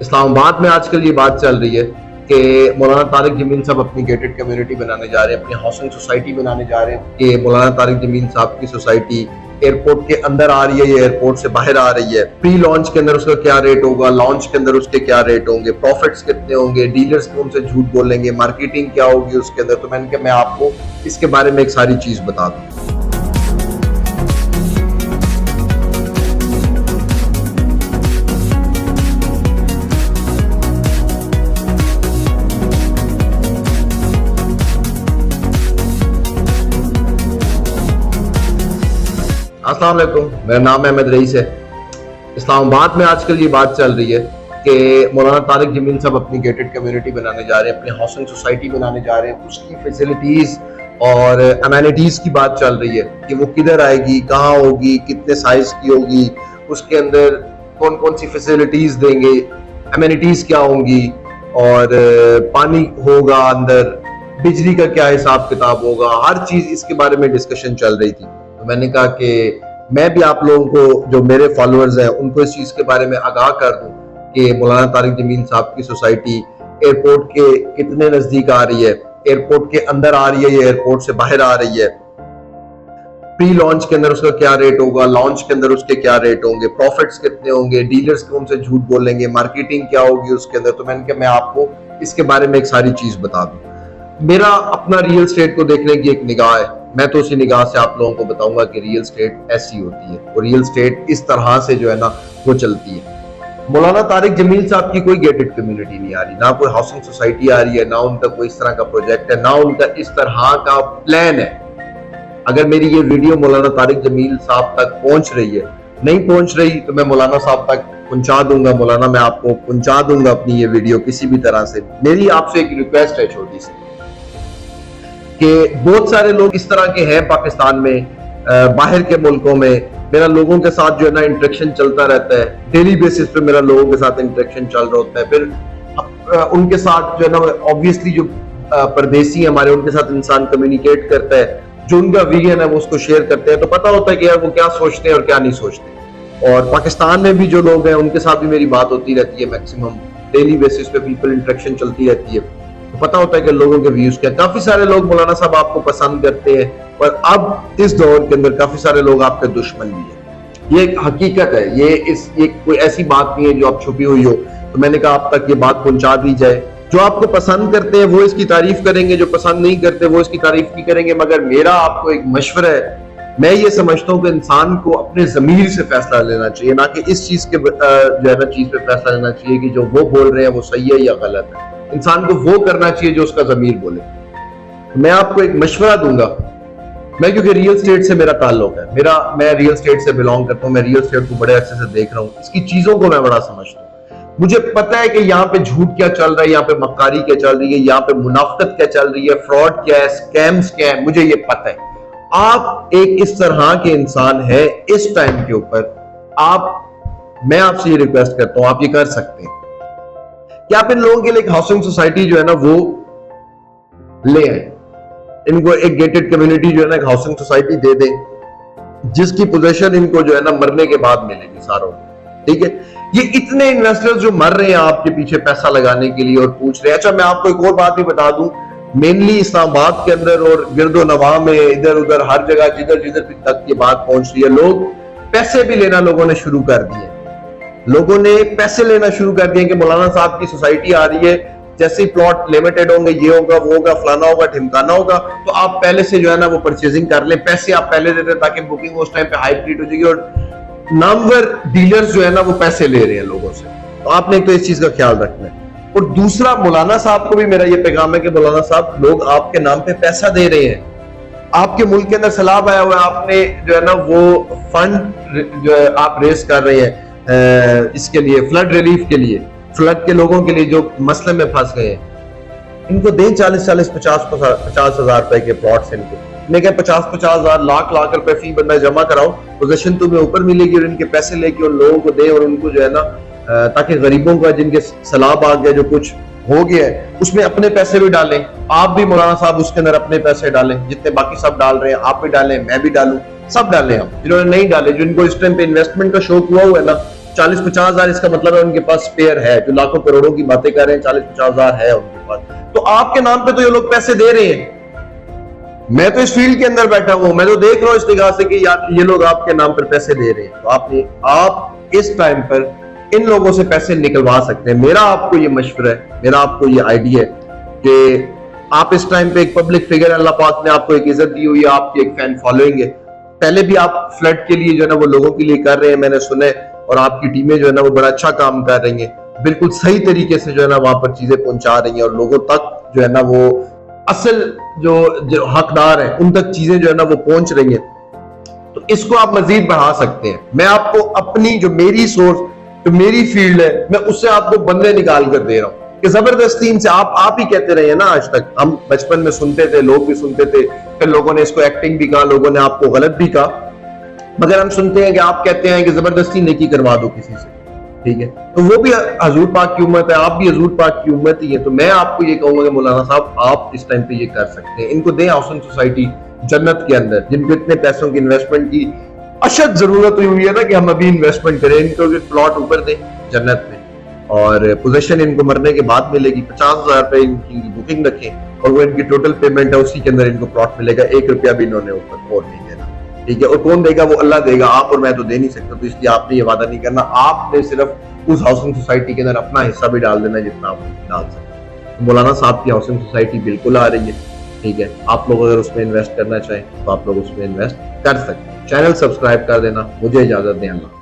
इस्लामाबाद में आजकल ये बात चल रही है कि मौलाना तारिक जमील साहब अपनी गेटेड कम्युनिटी बनाने जा रहे हैं, अपनी हाउसिंग सोसाइटी बनाने जा रहे हैं कि मौलाना तारिक जमील साहब की सोसाइटी एयरपोर्ट के अंदर आ रही है या एयरपोर्ट से बाहर आ रही है। प्री लॉन्च के अंदर उसका क्या रेट होगा, लॉन्च के अंदर उसके क्या रेट होंगे, प्रॉफिट्स कितने होंगे, डीलर्स कौन से झूठ बोलेंगे, मार्केटिंग क्या होगी उसके अंदर। तो मैंने कहा मैं आपको इसके बारे में एक सारी चीज बता दूं। अस्सलाम वालेकुम, मेरा नाम अहमद रईस है। इस्लामाबाद में आजकल ये बात चल रही है कि मौलाना तारिक जमील साहब अपनी गेटेड कम्युनिटी बनाने जा रहे हैं, अपनी हाउसिंग सोसाइटी बनाने जा रहे हैं। उसकी फैसिलिटीज और अमेनिटीज की बात चल रही है कि वो किधर आएगी, कहाँ होगी, कितने साइज की होगी, उसके अंदर कौन कौन सी फैसिलिटीज देंगे, अमेनिटीज क्या होंगी और पानी होगा अंदर, बिजली का क्या हिसाब किताब होगा। हर चीज इसके बारे में डिस्कशन चल रही थी। तो मैंने कहा कि मैं भी आप लोगों को, जो मेरे फॉलोअर्स हैं, उनको इस चीज के बारे में आगाह कर दूं कि मौलाना तारिक जमील साहब की सोसाइटी एयरपोर्ट के कितने नजदीक आ रही है, एयरपोर्ट के अंदर आ रही है या एयरपोर्ट से बाहर आ रही है। प्री लॉन्च के अंदर उसका क्या रेट होगा, लॉन्च के अंदर उसके क्या रेट होंगे, प्रॉफिट्स कितने होंगे, डीलर्स कौन से झूठ बोलेंगे, मार्केटिंग क्या होगी उसके अंदर। तो मैंने कहा मैं आपको इसके बारे में एक सारी चीज बता दूं। मेरा अपना रियल स्टेट को देखने की एक निगाह है, मैं तो उसी निगाह से आप लोगों को बताऊंगा कि रियल स्टेट ऐसी होती है और रियल स्टेट इस तरह से जो है ना वो चलती है। मौलाना तारिक जमील साहब की कोई गेटेड कम्युनिटी नहीं आ रही, ना कोई हाउसिंग सोसाइटी आ रही है, ना उनका कोई इस तरह का प्रोजेक्ट है, ना उनका इस तरह का प्लान है। अगर मेरी ये वीडियो मौलाना तारिक जमील साहब तक पहुंच रही है, नहीं पहुंच रही तो मैं मौलाना साहब तक पहुंचा दूंगा। मौलाना मैं आपको पहुंचा दूंगा अपनी ये वीडियो किसी भी तरह से। मेरी आपसे एक रिक्वेस्ट है छोटी सी कि बहुत सारे लोग इस तरह के हैं पाकिस्तान में, बाहर के मुल्कों में। मेरा लोगों के साथ जो है ना इंटरेक्शन चलता रहता है, डेली बेसिस पे मेरा लोगों के साथ इंटरेक्शन चल रहा होता है। फिर उनके साथ जो है ना ऑब्वियसली जो परदेसी हमारे, उनके साथ इंसान कम्युनिकेट करता है, जो उनका विजन है वो उसको शेयर करते हैं, तो पता होता है कि यार वो क्या सोचते हैं और क्या नहीं सोचते। और पाकिस्तान में भी जो लोग हैं उनके साथ भी मेरी बात होती रहती है, मैक्सिमम डेली बेसिस पे पीपल इंटरेक्शन चलती रहती है, तो पता होता है कि लोगों के व्यूज क्या। काफी सारे लोग मौलाना साहब आपको पसंद करते हैं, पर अब इस दौर के अंदर काफी सारे लोग आपके दुश्मन भी हैं। ये एक हकीकत है, ये कोई ऐसी बात नहीं है जो अब छुपी हुई हो। तो मैंने कहा आप तक ये बात पहुंचा दी जाए। जो आपको पसंद करते हैं वो इसकी तारीफ करेंगे, जो पसंद नहीं करते वो इसकी तारीफ नहीं करेंगे। मगर मेरा आपको एक मशवरा है, मैं ये समझता हूँ कि इंसान को अपने जमीर से फैसला लेना चाहिए, ना कि इस चीज के जो है ना चीज पे फैसला लेना चाहिए कि जो वो बोल रहे हैं वो सही है या गलत है। इंसान को वो करना चाहिए जो उसका जमीर बोले। मैं आपको एक मशवरा दूंगा, मैं क्योंकि रियल स्टेट से मेरा ताल्लुक है, मैं रियल स्टेट से बिलोंग करता हूँ, मैं रियल स्टेट को बड़े अच्छे से देख रहा हूँ, इसकी चीजों को मैं बड़ा समझता हूँ। मुझे पता है कि यहाँ पे झूठ क्या चल रहा है, यहाँ पे मक्कारी क्या चल रही है, यहाँ पे मुनाफिकत क्या चल रही है, फ्रॉड क्या है, स्कैम्स क्या है, मुझे ये पता है। आप एक इस तरह के इंसान है इस टाइम के ऊपर, मैं आपसे ये रिक्वेस्ट करता हूं, आप ये कर सकते हैं कि आप इन लोगों के लिए एक हाउसिंग सोसाइटी जो है ना वो ले आए, इनको एक गेटेड कम्युनिटी जो है ना एक हाउसिंग सोसाइटी दे दें, जिसकी पोजीशन इनको जो है ना मरने के बाद मिलेगी सारों। ठीक है, ये इतने इन्वेस्टर्स जो मर रहे हैं आपके पीछे पैसा लगाने के लिए और पूछ रहे हैं। अच्छा, मैं आपको एक और बात भी बता दूं, मेनली इस्लामाबाद के अंदर और गिरदो नवाह में, इधर उधर हर जगह जिधर जिधर तक ये बात पहुंच रही है, लोग पैसे भी लेना लोगों ने शुरू कर दिए। लोगों ने पैसे लेना शुरू कर दिए कि मौलाना साहब की सोसाइटी आ रही है, जैसे ही प्लॉट लिमिटेड होंगे, ये होगा, वो होगा, फलाना होगा, ढिमकाना होगा, तो आप पहले से जो है ना वो परचेजिंग कर लें। पैसे आप पहले दे दें ताकि बुकिंग उस टाइम पे हाई रेट हो जाएगी। और नामवर डीलर्स जो है ना वो पैसे ले रहे हैं लोगों से, तो आपने एक तो इस चीज का ख्याल रखना है। और दूसरा, मौलाना साहब को भी मेरा ये पैगाम है कि मौलाना साहब, लोग आपके नाम पे पैसा दे रहे हैं, आपके मुल्क के अंदर सैलाब आया हुआ है, आपने जो है ना वो फंड जो है आप रेस कर रहे हैं इसके लिए, फ्लड रिलीफ के लिए, फ्लड के लोगों के लिए जो मसले में फंस गए हैं, इनको दें 40-40, 50 हजार रुपए के प्लॉट्स इनको। मैं क्या 50-50 हजार, लाख रुपए फी बंदा जमा कराओ, पोजीशन तुम्हें ऊपर मिलेगी और इनके पैसे लेके उन लोगों को दे और उनको जो है ना, ताकि गरीबों का जिनके सैलाब आ गया, जो कुछ हो गया है, उसमें अपने पैसे भी डालें। आप भी मौलाना साहब उसके अंदर अपने पैसे डालें, जितने बाकी सब डाल रहे हैं आप भी डालें, मैं भी डालूं, सब डालें। हम जिन्होंने नहीं डाले, जिनको इस टाइम पे इन्वेस्टमेंट का शौक हुआ है ना, 40-50 हजार, इसका मतलब है उनके पास स्पेयर है। जो लाखों करोड़ों की बातें कर रहे हैं, 40-50 हजार है उनके पास। तो आपके नाम पे तो ये लोग पैसे दे रहे हैं। मैं तो इस फील्ड के अंदर बैठा हूं, मैं तो देख रहा हूं इस निगाह से कि यार ये लोग आपके नाम पर पैसे दे रहे हैं। तो आप इस टाइम पर इन लोगों से पैसे निकलवा सकते हैं। मेरा आपको ये मशवरा है, मेरा आपको ये आइडिया है कि आप इस टाइम पे एक पब्लिक फिगर, अल्लाह पाक ने आपको एक इज्जत दी हुई है, आपकी एक फैन फॉलोइंग है। पहले भी आप फ्लड के लिए जो है ना वो लोगों के लिए कर रहे हैं, मैंने सुना है, और आपकी टीमें जो है ना वो बड़ा अच्छा काम कर रही हैं, बिल्कुल सही तरीके से जो है ना वहां पर चीजें पहुंचा रही हैं, और लोगों तक जो है ना वो असल जो हकदार है उन तक चीजें जो है ना वो पहुंच रही हैं। तो इसको आप मजीद बढ़ा सकते हैं। मैं आपको अपनी जो मेरी सोर्स, जो मेरी फील्ड है, मैं उससे आपको बंदे निकाल कर दे रहा हूं कि जबरदस्ती इनसे आप ही कहते रहे ना, आज तक हम बचपन में सुनते थे, लोग भी सुनते थे, फिर लोगों ने इसको एक्टिंग भी कहा, लोगों ने आपको गलत भी कहा, मगर हम सुनते हैं कि आप कहते हैं कि जबरदस्ती नेकी करवा दो किसी से, ठीक है। तो वो भी हजूर पाक की उम्मत है, आप भी हजूर पाक की उम्मत ही है। तो मैं आपको ये कहूंगा कि मौलाना साहब आप इस टाइम पे ये कर सकते हैं, इनको दें हाउसिंग सोसाइटी जन्नत के अंदर, जिनको इतने पैसों की इन्वेस्टमेंट की अशद जरूरत हुई है ना कि हम अभी इन्वेस्टमेंट करें, इनको प्लॉट ऊपर दें जन्नत में, और पोजीशन इनको मरने के बाद मिलेगी। 50,000 रुपए इनकी बुकिंग रखें और वो इनकी टोटल पेमेंट है, उसी के अंदर इनको प्लॉट मिलेगा। 1 रुपया भी इन्होंने ऊपर और नहीं देना, ठीक है। और कौन देगा? वो अल्लाह देगा, आप और मैं तो दे नहीं सकते। तो इसलिए आपने ये वादा नहीं करना, आपने सिर्फ उस हाउसिंग सोसाइटी के अंदर अपना हिस्सा भी डाल देना जितना आप डाल सकते। तो मौलाना साहब की हाउसिंग सोसाइटी बिल्कुल आ रही है, ठीक है। आप लोग अगर उसमें इन्वेस्ट करना चाहें तो आप लोग उसमें इन्वेस्ट कर सकते हैं। चैनल सब्सक्राइब कर देना। मुझे इजाजत दें। अल्लाह।